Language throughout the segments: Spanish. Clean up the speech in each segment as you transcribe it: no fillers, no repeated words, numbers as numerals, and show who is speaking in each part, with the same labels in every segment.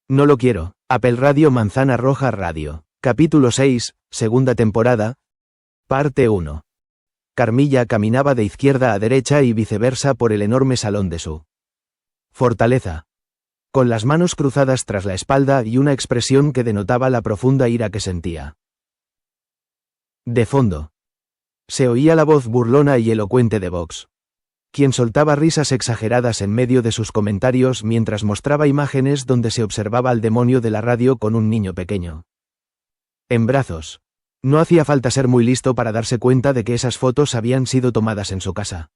Speaker 1: No lo quiero. Apple Radio Manzana Roja Radio. Capítulo 6, segunda temporada. Parte 1. Carmilla caminaba de izquierda a derecha y viceversa por el enorme salón de su fortaleza, con las manos cruzadas tras la espalda y una expresión que denotaba la profunda ira que sentía. De fondo, se oía la voz burlona y elocuente de Vox, quien soltaba risas exageradas en medio de sus comentarios mientras mostraba imágenes donde se observaba al demonio de la radio con un niño pequeño en brazos. No hacía falta ser muy listo para darse cuenta de que esas fotos habían sido tomadas en su casa.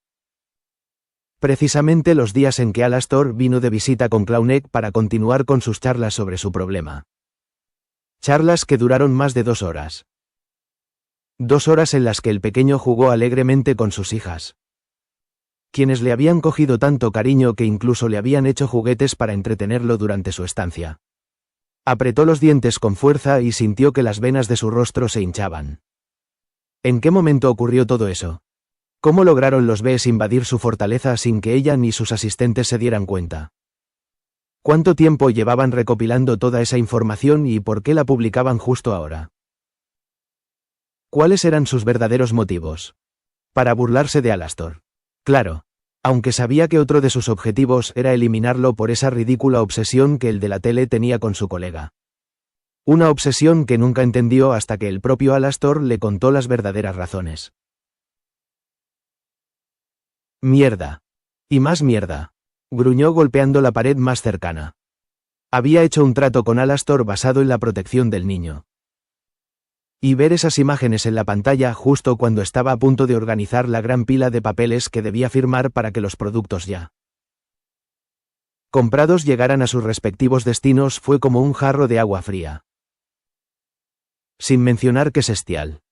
Speaker 1: Precisamente los días en que Alastor vino de visita con Clownneck para continuar con sus charlas sobre su problema. Charlas que duraron más de 2 horas. 2 horas en las que el pequeño jugó alegremente con sus hijas, quienes le habían cogido tanto cariño que incluso le habían hecho juguetes para entretenerlo durante su estancia. Apretó los dientes con fuerza y sintió que las venas de su rostro se hinchaban. ¿En qué momento ocurrió todo eso? ¿Cómo lograron los Bs invadir su fortaleza sin que ella ni sus asistentes se dieran cuenta? ¿Cuánto tiempo llevaban recopilando toda esa información y por qué la publicaban justo ahora? ¿Cuáles eran sus verdaderos motivos? Para burlarse de Alastor. Claro, aunque sabía que otro de sus objetivos era eliminarlo por esa ridícula obsesión que el de la tele tenía con su colega. Una obsesión que nunca entendió hasta que el propio Alastor le contó las verdaderas razones. Mierda. Y más mierda. Gruñó golpeando la pared más cercana. Había hecho un trato con Alastor basado en la protección del niño. Y ver esas imágenes en la pantalla justo cuando estaba a punto de organizar la gran pila de papeles que debía firmar para que los productos ya comprados llegaran a sus respectivos destinos fue como un jarro de agua fría. Sin mencionar que Sestial,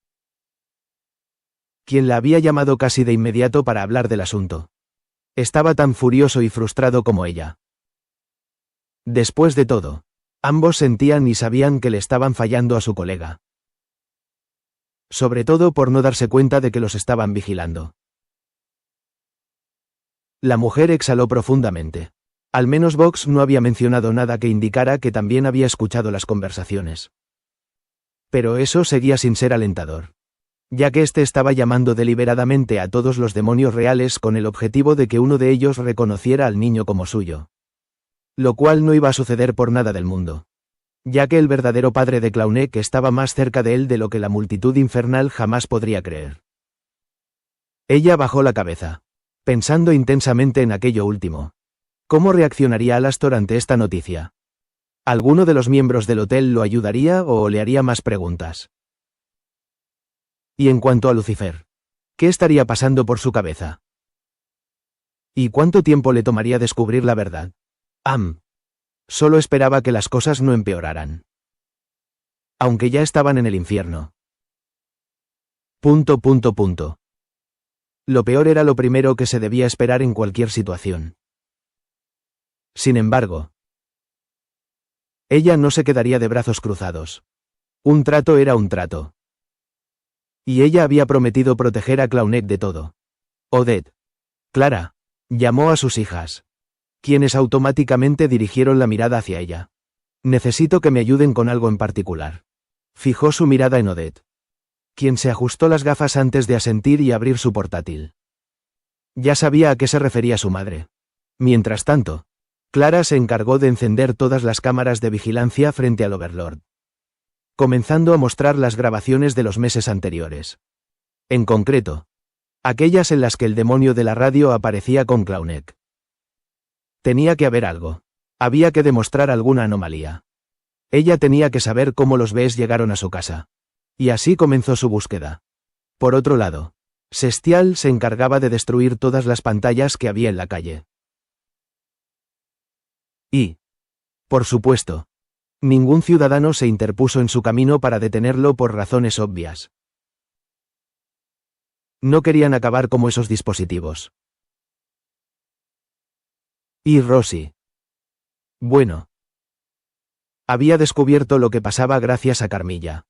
Speaker 1: quien la había llamado casi de inmediato para hablar del asunto, estaba tan furioso y frustrado como ella. Después de todo, ambos sentían y sabían que le estaban fallando a su colega. Sobre todo por no darse cuenta de que los estaban vigilando. La mujer exhaló profundamente. Al menos Vox no había mencionado nada que indicara que también había escuchado las conversaciones. Pero eso seguía sin ser alentador, ya que éste estaba llamando deliberadamente a todos los demonios reales con el objetivo de que uno de ellos reconociera al niño como suyo. Lo cual no iba a suceder por nada del mundo, ya que el verdadero padre de Clownneck estaba más cerca de él de lo que la multitud infernal jamás podría creer. Ella bajó la cabeza, pensando intensamente en aquello último. ¿Cómo reaccionaría Alastor ante esta noticia? ¿Alguno de los miembros del hotel lo ayudaría o le haría más preguntas? Y en cuanto a Lucifer, ¿qué estaría pasando por su cabeza? ¿Y cuánto tiempo le tomaría descubrir la verdad? Solo esperaba que las cosas no empeoraran. Aunque ya estaban en el infierno. Lo peor era lo primero que se debía esperar en cualquier situación. Sin embargo, ella no se quedaría de brazos cruzados. Un trato era un trato. Y ella había prometido proteger a Clownneck de todo. Odette. Clara. Llamó a sus hijas, quienes automáticamente dirigieron la mirada hacia ella. Necesito que me ayuden con algo en particular. Fijó su mirada en Odette, quien se ajustó las gafas antes de asentir y abrir su portátil. Ya sabía a qué se refería su madre. Mientras tanto, Clara se encargó de encender todas las cámaras de vigilancia frente al Overlord, comenzando a mostrar las grabaciones de los meses anteriores. En concreto, aquellas en las que el demonio de la radio aparecía con Clownneck. Tenía que haber algo. Había que demostrar alguna anomalía. Ella tenía que saber cómo los Bs llegaron a su casa. Y así comenzó su búsqueda. Por otro lado, Sestial se encargaba de destruir todas las pantallas que había en la calle. Y, por supuesto, ningún ciudadano se interpuso en su camino para detenerlo por razones obvias. No querían acabar como esos dispositivos. Y Rosie. Bueno. Había descubierto lo que pasaba gracias a Carmilla.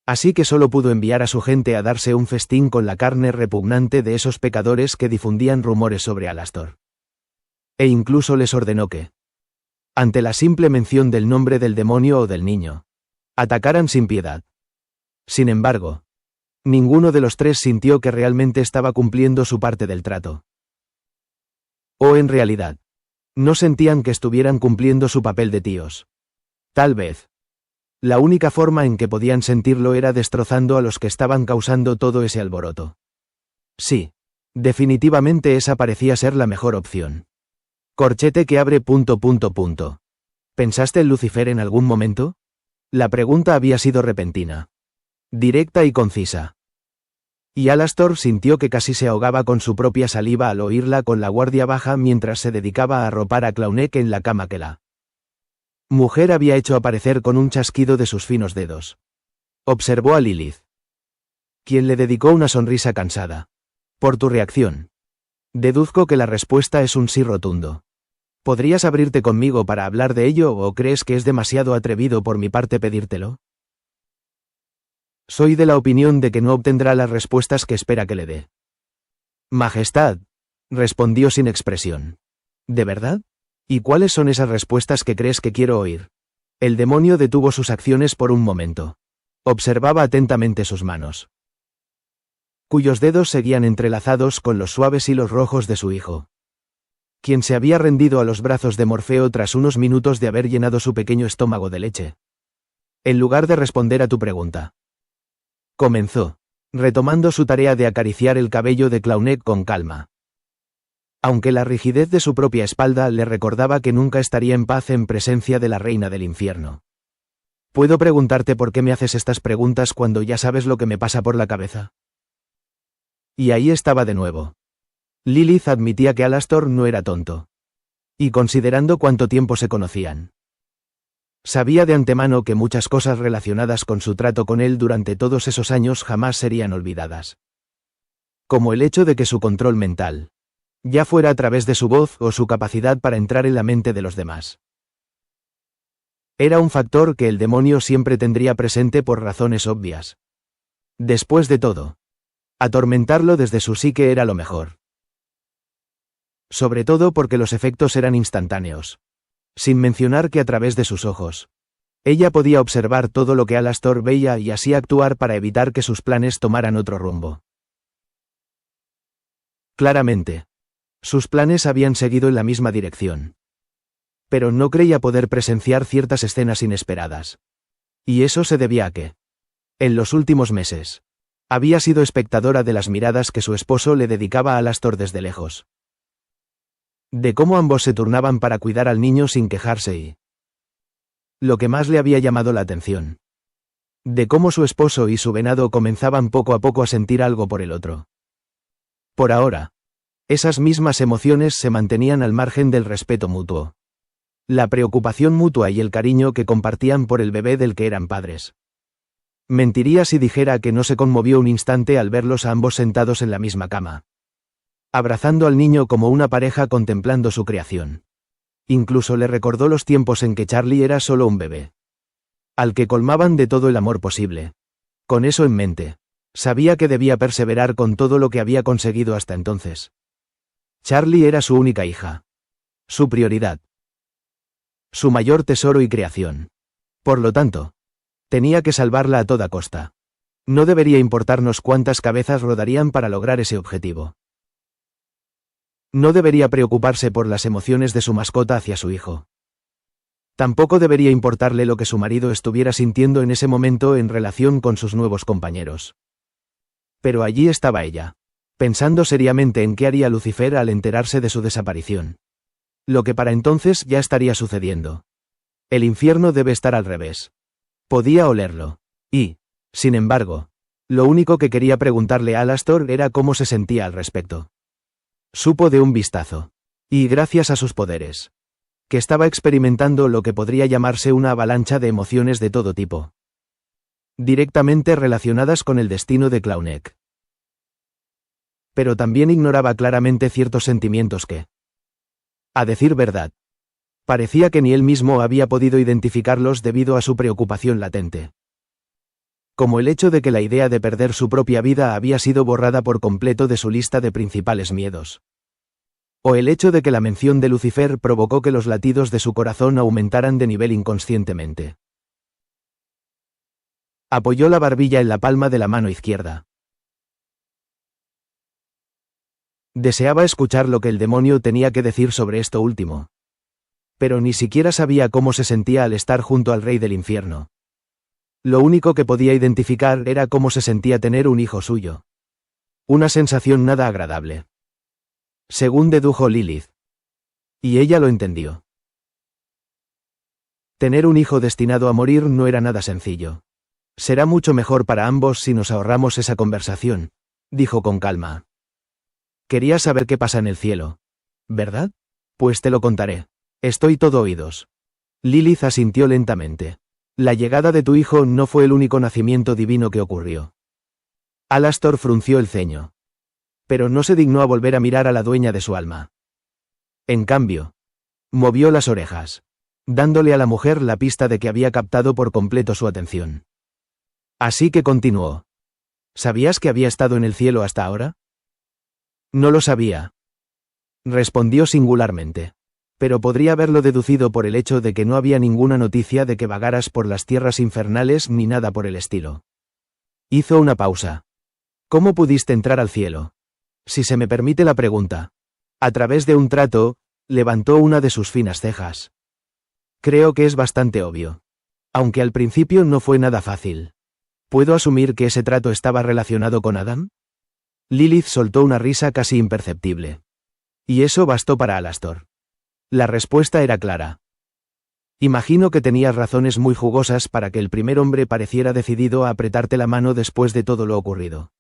Speaker 1: Así que solo pudo enviar a su gente a darse un festín con la carne repugnante de esos pecadores que difundían rumores sobre Alastor. E incluso les ordenó que, ante la simple mención del nombre del demonio o del niño, atacaran sin piedad. Sin embargo, ninguno de los tres sintió que realmente estaba cumpliendo su parte del trato. O en realidad, no sentían que estuvieran cumpliendo su papel de tíos. Tal vez, la única forma en que podían sentirlo era destrozando a los que estaban causando todo ese alboroto. Sí, definitivamente esa parecía ser la mejor opción. Corchete que abre... ¿Pensaste en Lucifer en algún momento? La pregunta había sido repentina, directa y concisa. Y Alastor sintió que casi se ahogaba con su propia saliva al oírla con la guardia baja mientras se dedicaba a arropar a Claunek en la cama que la mujer había hecho aparecer con un chasquido de sus finos dedos. Observó a Lilith, quien le dedicó una sonrisa cansada. Por tu reacción, deduzco que la respuesta es un sí rotundo. ¿Podrías abrirte conmigo para hablar de ello o crees que es demasiado atrevido por mi parte pedírtelo? Soy de la opinión de que no obtendrá las respuestas que espera que le dé. Majestad, respondió sin expresión. ¿De verdad? ¿Y cuáles son esas respuestas que crees que quiero oír? El demonio detuvo sus acciones por un momento. Observaba atentamente sus manos, cuyos dedos seguían entrelazados con los suaves hilos rojos de su hijo, quien se había rendido a los brazos de Morfeo tras unos minutos de haber llenado su pequeño estómago de leche. En lugar de responder a tu pregunta, comenzó, retomando su tarea de acariciar el cabello de Claunek con calma. Aunque la rigidez de su propia espalda le recordaba que nunca estaría en paz en presencia de la reina del infierno. ¿Puedo preguntarte por qué me haces estas preguntas cuando ya sabes lo que me pasa por la cabeza? Y ahí estaba de nuevo. Lilith admitía que Alastor no era tonto. Y considerando cuánto tiempo se conocían, sabía de antemano que muchas cosas relacionadas con su trato con él durante todos esos años jamás serían olvidadas. Como el hecho de que su control mental, ya fuera a través de su voz o su capacidad para entrar en la mente de los demás, era un factor que el demonio siempre tendría presente por razones obvias. Después de todo, atormentarlo desde su psique era lo mejor. Sobre todo porque los efectos eran instantáneos. Sin mencionar que a través de sus ojos, ella podía observar todo lo que Alastor veía y así actuar para evitar que sus planes tomaran otro rumbo. Claramente, sus planes habían seguido en la misma dirección. Pero no creía poder presenciar ciertas escenas inesperadas. Y eso se debía a que, en los últimos meses, había sido espectadora de las miradas que su esposo le dedicaba a Alastor desde lejos. De cómo ambos se turnaban para cuidar al niño sin quejarse y, lo que más le había llamado la atención, de cómo su esposo y su venado comenzaban poco a poco a sentir algo por el otro. Por ahora, esas mismas emociones se mantenían al margen del respeto mutuo, la preocupación mutua y el cariño que compartían por el bebé del que eran padres. Mentiría si dijera que no se conmovió un instante al verlos a ambos sentados en la misma cama, abrazando al niño como una pareja contemplando su creación. Incluso le recordó los tiempos en que Charlie era solo un bebé, al que colmaban de todo el amor posible. Con eso en mente, sabía que debía perseverar con todo lo que había conseguido hasta entonces. Charlie era su única hija, su prioridad, su mayor tesoro y creación. Por lo tanto, tenía que salvarla a toda costa. No debería importarnos cuántas cabezas rodarían para lograr ese objetivo. No debería preocuparse por las emociones de su mascota hacia su hijo. Tampoco debería importarle lo que su marido estuviera sintiendo en ese momento en relación con sus nuevos compañeros. Pero allí estaba ella, pensando seriamente en qué haría Lucifer al enterarse de su desaparición. Lo que para entonces ya estaría sucediendo. El infierno debe estar al revés. Podía olerlo. Y, sin embargo, lo único que quería preguntarle a Alastor era cómo se sentía al respecto. Supo de un vistazo. Y gracias a sus poderes, que estaba experimentando lo que podría llamarse una avalancha de emociones de todo tipo, directamente relacionadas con el destino de Claunek. Pero también ignoraba claramente ciertos sentimientos que, a decir verdad, parecía que ni él mismo había podido identificarlos debido a su preocupación latente. Como el hecho de que la idea de perder su propia vida había sido borrada por completo de su lista de principales miedos. O el hecho de que la mención de Lucifer provocó que los latidos de su corazón aumentaran de nivel inconscientemente. Apoyó la barbilla en la palma de la mano izquierda. Deseaba escuchar lo que el demonio tenía que decir sobre esto último. Pero ni siquiera sabía cómo se sentía al estar junto al rey del infierno. Lo único que podía identificar era cómo se sentía tener un hijo suyo. Una sensación nada agradable. Según dedujo Lilith. Y ella lo entendió. Tener un hijo destinado a morir no era nada sencillo. Será mucho mejor para ambos si nos ahorramos esa conversación, dijo con calma. Quería saber qué pasa en el cielo, ¿verdad? Pues te lo contaré. Estoy todo oídos. Lilith asintió lentamente. La llegada de tu hijo no fue el único nacimiento divino que ocurrió. Alastor frunció el ceño. Pero no se dignó a volver a mirar a la dueña de su alma. En cambio, movió las orejas, dándole a la mujer la pista de que había captado por completo su atención. Así que continuó. ¿Sabías que había estado en el cielo hasta ahora? No lo sabía. Respondió singularmente. Pero podría haberlo deducido por el hecho de que no había ninguna noticia de que vagaras por las tierras infernales ni nada por el estilo. Hizo una pausa. ¿Cómo pudiste entrar al cielo? Si se me permite la pregunta. A través de un trato, levantó una de sus finas cejas. Creo que es bastante obvio. Aunque al principio no fue nada fácil. ¿Puedo asumir que ese trato estaba relacionado con Adam? Lilith soltó una risa casi imperceptible. Y eso bastó para Alastor. La respuesta era clara. Imagino que tenías razones muy jugosas para que el primer hombre pareciera decidido a apretarte la mano después de todo lo ocurrido.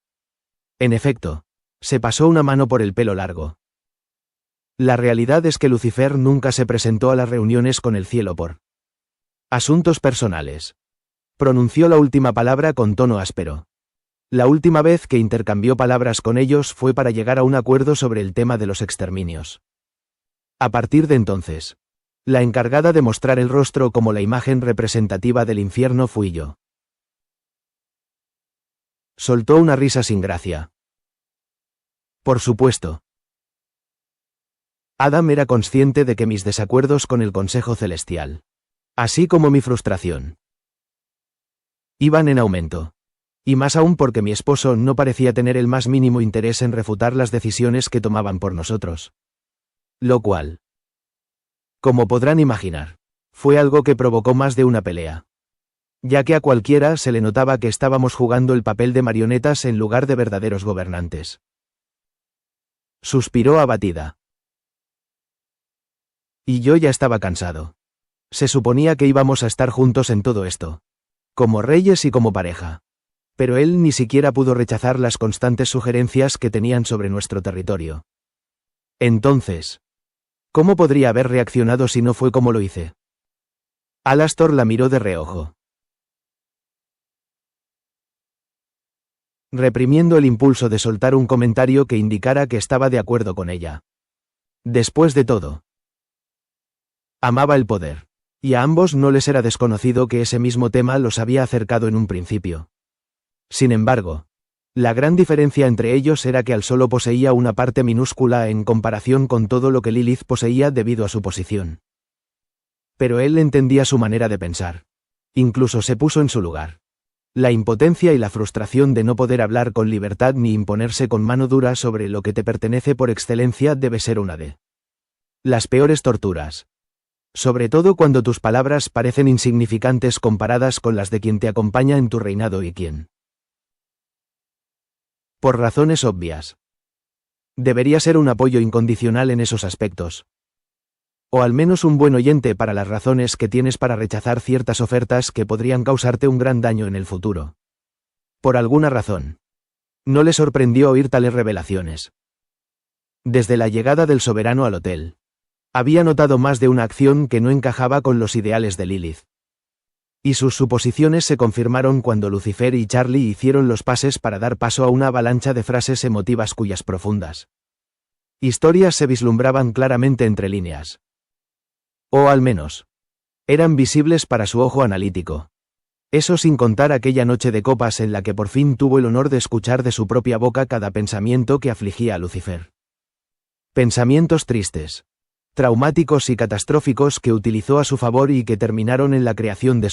Speaker 1: En efecto, se pasó una mano por el pelo largo. La realidad es que Lucifer nunca se presentó a las reuniones con el cielo por asuntos personales. Pronunció la última palabra con tono áspero. La última vez que intercambió palabras con ellos fue para llegar a un acuerdo sobre el tema de los exterminios. A partir de entonces, la encargada de mostrar el rostro como la imagen representativa del infierno fui yo. Soltó una risa sin gracia. Por supuesto. Adam era consciente de que mis desacuerdos con el Consejo Celestial, así como mi frustración, iban en aumento. Y más aún porque mi esposo no parecía tener el más mínimo interés en refutar las decisiones que tomaban por nosotros. Lo cual, como podrán imaginar, fue algo que provocó más de una pelea. Ya que a cualquiera se le notaba que estábamos jugando el papel de marionetas en lugar de verdaderos gobernantes. Suspiró abatida. Y yo ya estaba cansado. Se suponía que íbamos a estar juntos en todo esto. Como reyes y como pareja. Pero él ni siquiera pudo rechazar las constantes sugerencias que tenían sobre nuestro territorio. Entonces, ¿cómo podría haber reaccionado si no fue como lo hice? Alastor la miró de reojo, reprimiendo el impulso de soltar un comentario que indicara que estaba de acuerdo con ella. Después de todo, amaba el poder, y a ambos no les era desconocido que ese mismo tema los había acercado en un principio. Sin embargo, la gran diferencia entre ellos era que él solo poseía una parte minúscula en comparación con todo lo que Lilith poseía debido a su posición. Pero él entendía su manera de pensar. Incluso se puso en su lugar. La impotencia y la frustración de no poder hablar con libertad ni imponerse con mano dura sobre lo que te pertenece por excelencia debe ser una de las peores torturas. Sobre todo cuando tus palabras parecen insignificantes comparadas con las de quien te acompaña en tu reinado y quien, por razones obvias, debería ser un apoyo incondicional en esos aspectos. O al menos un buen oyente para las razones que tienes para rechazar ciertas ofertas que podrían causarte un gran daño en el futuro. Por alguna razón, no le sorprendió oír tales revelaciones. Desde la llegada del soberano al hotel, había notado más de una acción que no encajaba con los ideales de Lilith. Y sus suposiciones se confirmaron cuando Lucifer y Charlie hicieron los pases para dar paso a una avalancha de frases emotivas cuyas profundas historias se vislumbraban claramente entre líneas. O al menos, eran visibles para su ojo analítico. Eso sin contar aquella noche de copas en la que por fin tuvo el honor de escuchar de su propia boca cada pensamiento que afligía a Lucifer. Pensamientos tristes, traumáticos y catastróficos que utilizó a su favor y que terminaron en la creación de